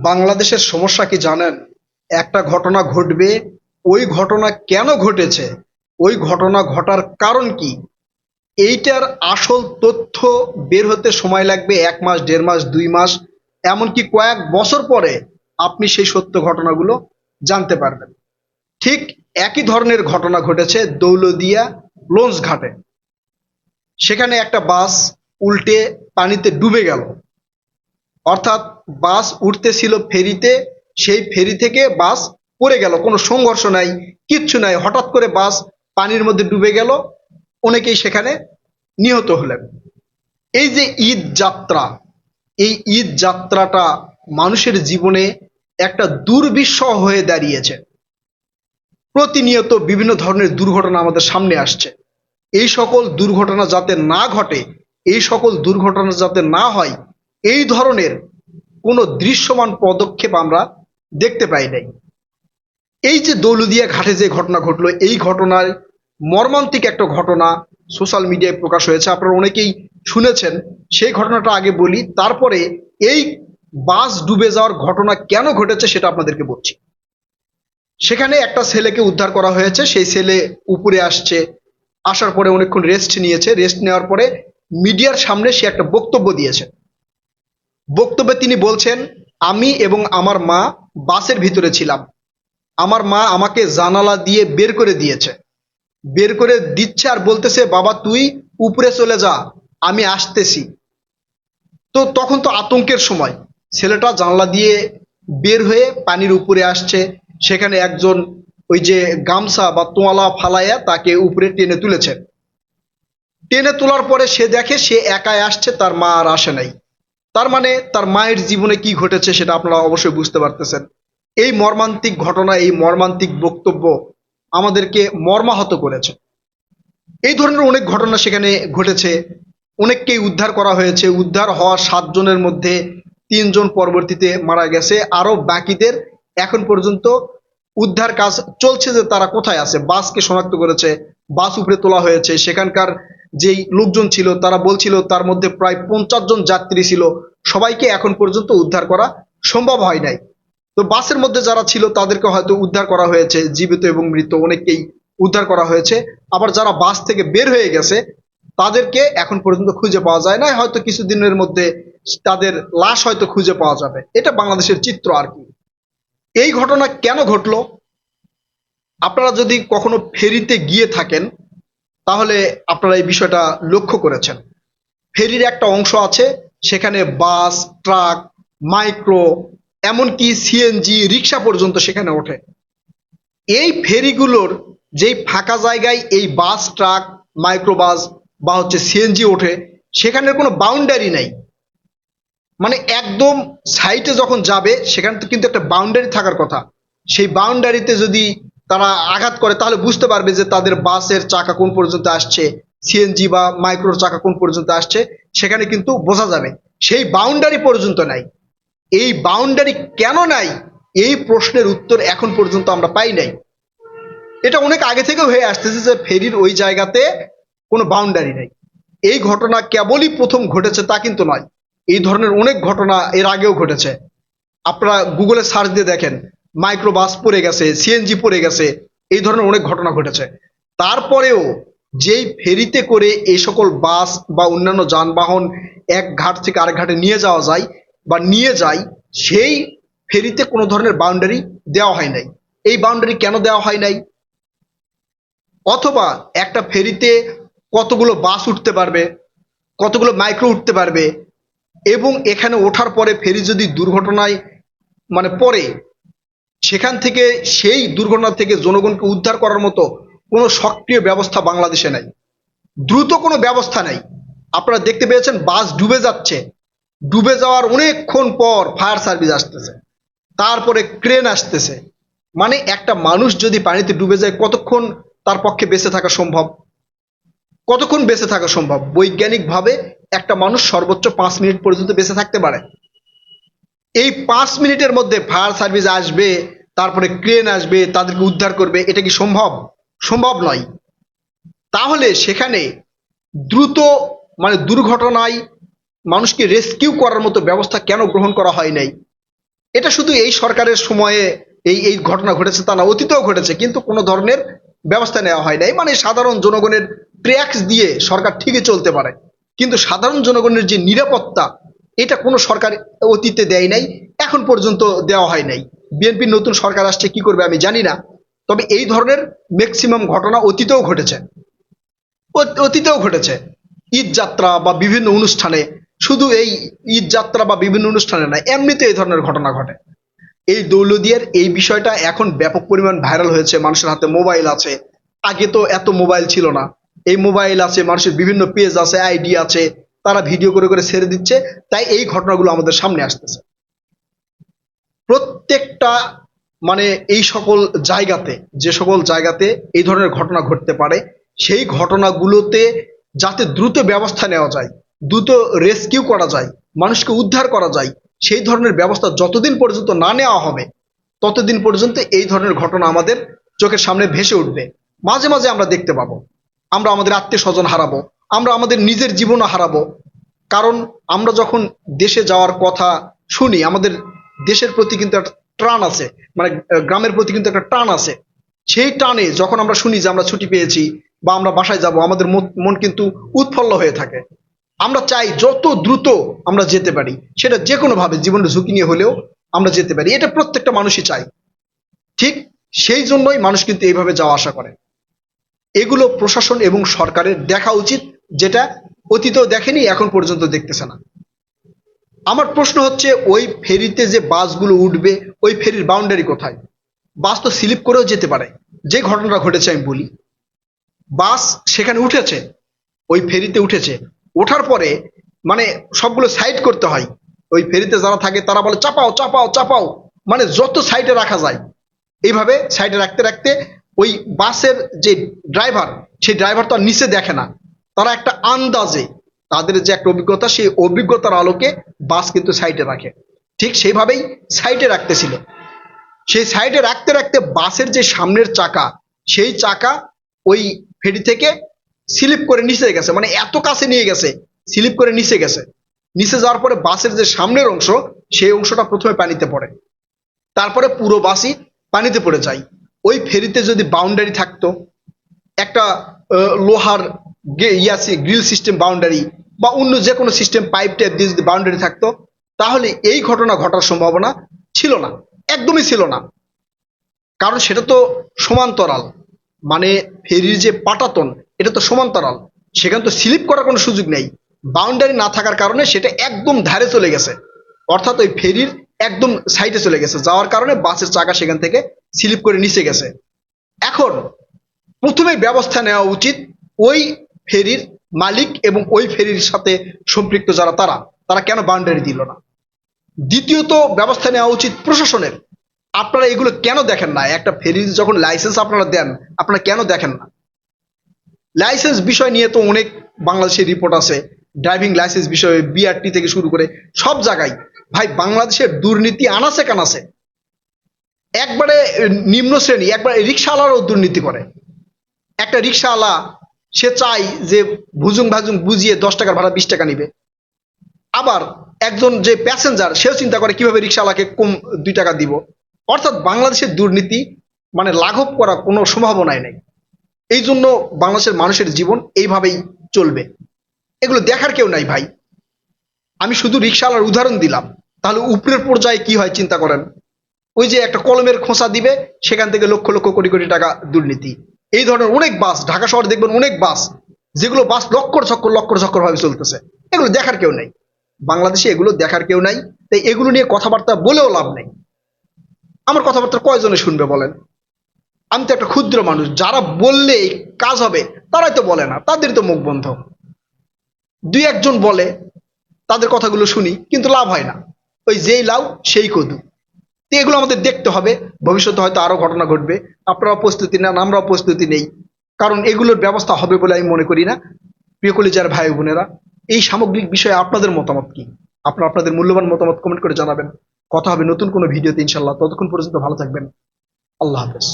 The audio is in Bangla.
বাংলাদেশের সমস্যা কি জানেন? একটা ঘটনা ঘটবে, ওই ঘটনা কেন ঘটেছে, ওই ঘটনা ঘটার কারণ কি, এইটার আসল তথ্য বের হতে সময় লাগবে ১ মাস, ১.৫ মাস, ২ মাস, এমনকি কয়েক বছর পরে আপনি সেই সত্য ঘটনাগুলো জানতে পারবেন। ঠিক একই ধরনের ঘটনা ঘটেছে দৌলতদিয়া লঞ্চ ঘাটে। সেখানে একটা বাস উল্টে পানিতে ডুবে গেল। অর্থাৎ বাস উঠতেছিল ফেরিতে, সেই ফেরি থেকে বাস পড়ে গেল, কোনো সংঘর্ষ নাই, কিচ্ছু নাই, হঠাৎ করে বাস পানির মধ্যে ডুবে গেল, অনেকেই সেখানে নিহত হলেন। এই যে ঈদ যাত্রা, এই ঈদ যাত্রাটা মানুষের জীবনে একটা দুর্বিষহ হয়ে দাঁড়িয়েছে। প্রতিনিয়ত বিভিন্ন ধরনের দুর্ঘটনা আমাদের সামনে আসছে। এই সকল দুর্ঘটনা যাতে না ঘটে, এই সকল দুর্ঘটনা যাতে না হয়, এই ধরনের কোনো দৃশ্যমান পদক্ষেপ আমরা দেখতে পাই নাই। এই যে দৌলতদিয়া ঘাটে যে ঘটনা ঘটলো, এই ঘটনায় মর্মান্তিক একটা ঘটনা সোশ্যাল মিডিয়ায় প্রকাশ হয়েছে, আপনারা অনেকেই শুনেছেন। সেই ঘটনাটা আগে বলি, তারপরে এই বাস ডুবে যাওয়ার ঘটনা কেন ঘটেছে সেটা আপনাদেরকে বলছি। সেখানে একটা ছেলেকে উদ্ধার করা হয়েছে, সেই ছেলে উপরে আসছে, আসার পরে অনেকক্ষণ রেস্ট নিয়েছে, রেস্ট নেওয়ার পরে মিডিয়ার সামনে সে একটা বক্তব্য দিয়েছে। বক্তব্যে তিনি বলছেন, আমি এবং আমার মা বাসের ভিতরে ছিলাম, আমার মা আমাকে জানালা দিয়ে বের করে দিয়েছে, বের করে দিচ্ছে আর বলতেছে, বাবা তুই উপরে চলে যা, আমি আসতেছি। তো তখন তো আতঙ্কের সময়, ছেলেটা জানলা দিয়ে বের হয়ে পানির উপরে আসছে, সেখানে একজন ওই যে গামছা বা তোয়ালা ফালাইয়া তাকে উপরে টেনে তুলেছে। টেনে তোলার পরে সে দেখে সে একাই আসছে, তার মা আর আসে নাই। তার মানে তার মায়ের জীবনে কি ঘটেছে সেটা আপনারা অবশ্যই বুঝতে পারতেছেন। এই মর্মান্তিক ঘটনা, এই মর্মান্তিক বক্তব্য আমাদেরকে মর্মাহত করেছে। এই ধরনের অনেক ঘটনা সেখানে ঘটেছে, অনেককেই উদ্ধার করা হয়েছে। উদ্ধার হওয়া ৭ জনের মধ্যে ৩ জন পরবর্তীতে মারা গেছে, আরো বাকিদের এখন পর্যন্ত উদ্ধার কাজ চলছে যে তারা কোথায় আছে। বাসকে শনাক্ত করেছে, বাস উপরে তোলা হয়েছে, সেখানকার যেই লোকজন ছিল তারা বলছিল তার মধ্যে প্রায় ৫০ জন যাত্রী ছিল, সবাইকে এখন পর্যন্ত উদ্ধার করা সম্ভব হয় নাই। তো বাসের মধ্যে যারা ছিল তাদেরকে হয়তো উদ্ধার করা হয়েছে, জীবিত এবং মৃত অনেককেই উদ্ধার করা হয়েছে। আবার যারা বাস থেকে বের হয়ে গেছে তাদেরকে এখন পর্যন্ত খুঁজে পাওয়া যায় না, হয়তো কিছুদিনের মধ্যে তাদের লাশ হয়তো খুঁজে পাওয়া যাবে। এটা বাংলাদেশের চিত্র আর কি। এই ঘটনা কেন ঘটলো, আপনারা যদি কখনো ফেরিতে গিয়ে থাকেন তাহলে আপনারা এই বিষয়টা লক্ষ্য করেছেন। ফেরির একটা অংশ আছে, সেখানে বাস, ট্রাক, মাইক্রো, এমনকি সিএনজি রিক্সা পর্যন্ত সেখানে ওঠে। এই ফেরিগুলোর যেই ফাঁকা জায়গায় এই বাস, ট্রাক, মাইক্রোবাস বা হচ্ছে সিএনজি ওঠে, সেখানের কোনো বাউন্ডারি নাই। মানে একদম সাইটে যখন যাবে সেখানে তো কিন্তু একটা বাউন্ডারি থাকার কথা। সেই বাউন্ডারিতে যদি তারা আঘাত করে তাহলে বুঝতে পারবে যে তাদের বাসের চাকা কোন পর্যন্ত আসছে, সিএনজি বা মাইক্রোর চাকা কোন পর্যন্ত আসছে, সেখানে কিন্তু বোঝা যাবে। সেই বাউন্ডারি পর্যন্ত নাই। এই বাউন্ডারি কেন নাই, এই প্রশ্নের উত্তর এখন পর্যন্ত আমরা পাই নাই। এটা অনেক আগে থেকেও হয়ে আসতেছে যে ফেরির ওই জায়গাতে কোনো বাউন্ডারি নেই। এই ঘটনা কেবলই প্রথম ঘটেছে তা কিন্তু নয়, এই ধরনের অনেক ঘটনা এর আগেও ঘটেছে। আপনারা গুগলে সার্চ দিয়ে দেখেন, মাইক্রো বাস পড়ে গেছে, সিএনজি পড়ে গেছে, এই ধরনের অনেক ঘটনা ঘটেছে। তারপরেও যেই ফেরিতে করে এই সকল বাস বা অন্যান্য যানবাহন এক ঘাট থেকে আরেক ঘাটে নিয়ে যাওয়া যায় বা নিয়ে যায়, সেই ফেরিতে কোনো ধরনের বাউন্ডারি দেওয়া হয় নাই। এই বাউন্ডারি কেন দেওয়া হয় নাই? অথবা একটা ফেরিতে কতগুলো বাস উঠতে পারবে, কতগুলো মাইক্রো উঠতে পারবে, এবং এখানে ওঠার পরে ফেরি যদি দুর্ঘটনায় পড়ে, সেখান থেকে সেই দুর্ঘটনা থেকে জনগণকে উদ্ধার করার মতো কোনো সক্রিয় ব্যবস্থা বাংলাদেশে নাই, দ্রুত কোনো ব্যবস্থা নাই। আপনারা দেখতে পেয়েছেন বাস ডুবে যাচ্ছে, ডুবে যাওয়ার অনেকক্ষণ পর ফায়ার সার্ভিস আসতেছে, তারপরে ক্রেন আসতেছে। মানে একটা মানুষ যদি পানিতে ডুবে যায় কতক্ষণ তার পক্ষে বেঁচে থাকা সম্ভব, কতক্ষণ বেঁচে থাকা সম্ভব? বৈজ্ঞানিকভাবে একটা মানুষ সর্বোচ্চ 5 মিনিট পর্যন্ত বেঁচে থাকতে পারে। এই 5 মিনিটের মধ্যে ফায়ার সার্ভিস আসবে, তারপরে ক্রেন আসবে, তাদেরকে উদ্ধার করবে, এটা কি সম্ভব? সম্ভব নয়। তাহলে সেখানে দ্রুত দুর্ঘটনায় মানুষকে রেস্কিউ করার মতো ব্যবস্থা কেন গ্রহণ করা হয় নাই? এটা শুধু এই সরকারের সময়ে এই এই ঘটনা ঘটেছে তা না, অতীতেও ঘটেছে, কিন্তু কোনো ধরনের ব্যবস্থা নেওয়া হয় নাই। মানে সাধারণ জনগণের ট্যাক্স দিয়ে সরকার ঠিকই চলতে পারে, কিন্তু সাধারণ জনগণের যে নিরাপত্তা, এটা কোনো সরকার অতীতে দেয় নাই, এখন পর্যন্ত দেওয়া হয় নাই। বিএনপির নতুন সরকার আসছে, কি করবে আমি জানি না। তবে এই ধরনের ম্যাক্সিমাম ঘটনা অতীতেও ঘটেছে, অতীতেও ঘটেছে। ঈদ যাত্রা বা বিভিন্ন অনুষ্ঠানে, শুধু এই ঈদ যাত্রা বা বিভিন্ন অনুষ্ঠানে না, এমনিতে এই ধরনের ঘটনা ঘটে। এই দৌলদিয়ার এই বিষয়টা এখন ব্যাপক পরিমাণ ভাইরাল হয়েছে, মানুষের হাতে মোবাইল আছে। আগে তো এত মোবাইল ছিল না, এই মোবাইল আছে, মানুষের বিভিন্ন পেজ আছে, আইডি আছে, তারা ভিডিও করে করে ছেড়ে দিচ্ছে, তাই এই ঘটনাগুলো আমাদের সামনে আসতেছে। প্রত্যেকটা মানে এই সকল জায়গাতে, যে সকল জায়গাতে এই ধরনের ঘটনা ঘটতে পারে, সেই ঘটনাগুলোতে যাতে দ্রুত ব্যবস্থা নেওয়া যায়, দ্রুত রেস্কিউ করা যায়, মানুষকে উদ্ধার করা যায়, সেই ধরনের ব্যবস্থা যতদিন পর্যন্ত না নেওয়া হবে, ততদিন পর্যন্ত এই ধরনের ঘটনা আমাদের চোখের সামনে ভেসে উঠবে। মাঝে মাঝে আমরা দেখতে পাবো, আমরা আমাদের আত্মীয় স্বজন হারাবো, আমরা আমাদের নিজের জীবনও হারাবো। কারণ আমরা যখন দেশে যাওয়ার কথা শুনি, আমাদের দেশের প্রতি কিন্তু একটা টান আছে, মানে গ্রামের প্রতি কিন্তু একটা টান আছে। সেই টানে যখন আমরা শুনি যে আমরা ছুটি পেয়েছি বা আমরা বাসায় যাব, আমাদের মন কিন্তু উৎফুল্ল হয়ে থাকে। আমরা চাই যত দ্রুত আমরা যেতে পারি, সেটা যে কোনো ভাবে জীবনের ঝুঁকি নিয়ে হলেও আমরা যেতে পারি, এটা প্রত্যেকটা মানুষই চাই। ঠিক সেই জন্যই মানুষ কিন্তু এইভাবে যাওয়া আসা করে। এগুলো প্রশাসন এবং সরকারের দেখা উচিত, যেটা অতীতেও দেখেনি, এখন পর্যন্ত দেখতেছে না। আমার প্রশ্ন হচ্ছে, ওই ফেরিতে যে বাসগুলো উঠবে, ওই ফেরির বাউন্ডারি কোথায়? বাস তো স্লিপ করেও যেতে পারে। যে ঘটনাটা ঘটেছে আমি বলি, বাস সেখানে উঠেছে, ওই ফেরিতে উঠেছে, ওঠার পরে মানে সবগুলো সাইড করতে হয়। ওই ফেরিতে যারা থাকে তারা বলে চাপাও চাপাও চাপাও, মানে যত সাইডে রাখা যায় এইভাবে সাইডে রাখতে রাখতে ওই বাসের যে ড্রাইভার, সেই ড্রাইভার তো আর নিচে দেখে না, তারা একটা আন্দাজে, তাদের যে একটা অভিজ্ঞতা, সেই অভিজ্ঞতার আলোকে বাস কিন্তু সাইডে রাখে। ঠিক সেইভাবেই সাইডে রাখতেছিল। সেই সাইডে রাখতে রাখতে বাসের যে সামনের চাকা, সেই চাকা ওই ফেরি থেকে স্লিপ করে নিচে গেছে, মানে এত কাছে নিয়ে গেছে, স্লিপ করে নিচে গেছে। নিচে যাওয়ার পরে বাসের যে সামনের অংশ, সেই অংশটা প্রথমে পানিতে পড়ে, তারপরে পুরো বাসই পানিতে পড়ে যায়। ওই ফেরিতে যদি বাউন্ডারি থাকতো, একটা লোহার ইয়াসি গ্রিল সিস্টেম বাউন্ডারি বা অন্য যে কোনো সিস্টেম, পাইপ টাইপ দিয়ে যদি বাউন্ডারি থাকতো, তাহলে এই ঘটনা ঘটার সম্ভাবনা ছিল না, একদমই ছিল না। কারণ সেটা তো সমান্তরাল, মানে ফেরির যে পাটাতন, এটা তো সমান্তরাল, সেখানে তো স্লিপ করার কোনো সুযোগ নেই। বাউন্ডারি না থাকার কারণে সেটা একদম ধারে চলে গেছে, অর্থাৎ ওই ফেরির একদম সাইডে চলে গেছে, যাওয়ার কারণে বাসের চাকা সেখান থেকে স্লিপ করে নিচে গেছে। এখন প্রথমে ব্যবস্থা নেওয়া উচিত ওই ফেরির মালিক এবং ওই ফেরির সাথে সম্পৃক্ত যারা, তারা তারা কেন বাউন্ডারি দিল না। দ্বিতীয়ত ব্যবস্থা নেওয়া উচিত প্রশাসনের। আপনারা এগুলো কেন দেখেন না? একটা ফেরির যখন লাইসেন্স আপনারা দেন, আপনারা কেন দেখেন না? লাইসেন্স বিষয় নিয়ে তো অনেক বাংলাদেশের রিপোর্ট আছে, ড্রাইভিং লাইসেন্স বিষয়ে বিআরটি থেকে শুরু করে সব জায়গায়। ভাই, বাংলাদেশের দুর্নীতি আনাচে কানাচে, একবারে নিম্ন শ্রেণী, একবারে রিক্সাওয়ালারও দুর্নীতি করে। একটা রিক্সাওয়ালা সে চাই যে ভুজুং ভাজুং বুঝিয়ে 10 টাকার ভাড়া 20 টাকা নিবে, আবার একজন যে প্যাসেঞ্জার সেও চিন্তা করে কিভাবে রিক্সাওয়ালাকে কম 2 টাকা দিব। অর্থাৎ বাংলাদেশের দুর্নীতি মানে লাঘব করা কোনো সম্ভাবনাই নেই। এই জন্য বাংলাদেশের মানুষের জীবন এইভাবেই চলবে, এগুলো দেখার কেউ নাই ভাই। আমি শুধু রিক্সাওয়ালার উদাহরণ দিলাম, তাহলে উপরের পর্যায়ে কি হয় চিন্তা করেন। ওই যে একটা কলমের খোঁচা দিবে, সেখান থেকে লক্ষ লক্ষ কোটি কোটি টাকা দুর্নীতি। এই ধরনের অনেক বাস, ঢাকা শহরে দেখবেন অনেক বাস, যেগুলো বাস লক্কর ঝক্কর ভাবে চলতেছে, এগুলো দেখার কেউ নেই। বাংলাদেশে এগুলো দেখার কেউ নাই, তাই এগুলো নিয়ে কথাবার্তা বলেও লাভ নেই। আমার কথাবার্তা কয়জনে শুনবে বলেন? আমি তো একটা ক্ষুদ্র মানুষ, যারা বললে কাজ হবে তারাই তো বলে না, তাদের তো মুখ বন্ধ। দুই একজন বলে, তাদের কথাগুলো শুনি, কিন্তু লাভ হয় না। ওই যেই লাউ সেই কদু। তো এগুলো আমাদের দেখতে হবে, ভবিষ্যতে হয়তো আরো ঘটনা ঘটবে, আপনারাও প্রস্তুতি নেন, আমরাও প্রস্তুতি নেই, কারণ এগুলোর ব্যবস্থা হবে বলে আমি মনে করি না। প্রিয় কলিজার ভাই বোনেরা, এই সামগ্রিক বিষয়ে আপনাদের মতামত কি? আপনারা আপনাদের মূল্যবান মতামত কমেন্ট করে জানাবেন। কথা হবে নতুন কোনো ভিডিওতে ইনশাল্লাহ। ততক্ষণ পর্যন্ত ভালো থাকবেন। আল্লাহ হাফেজ।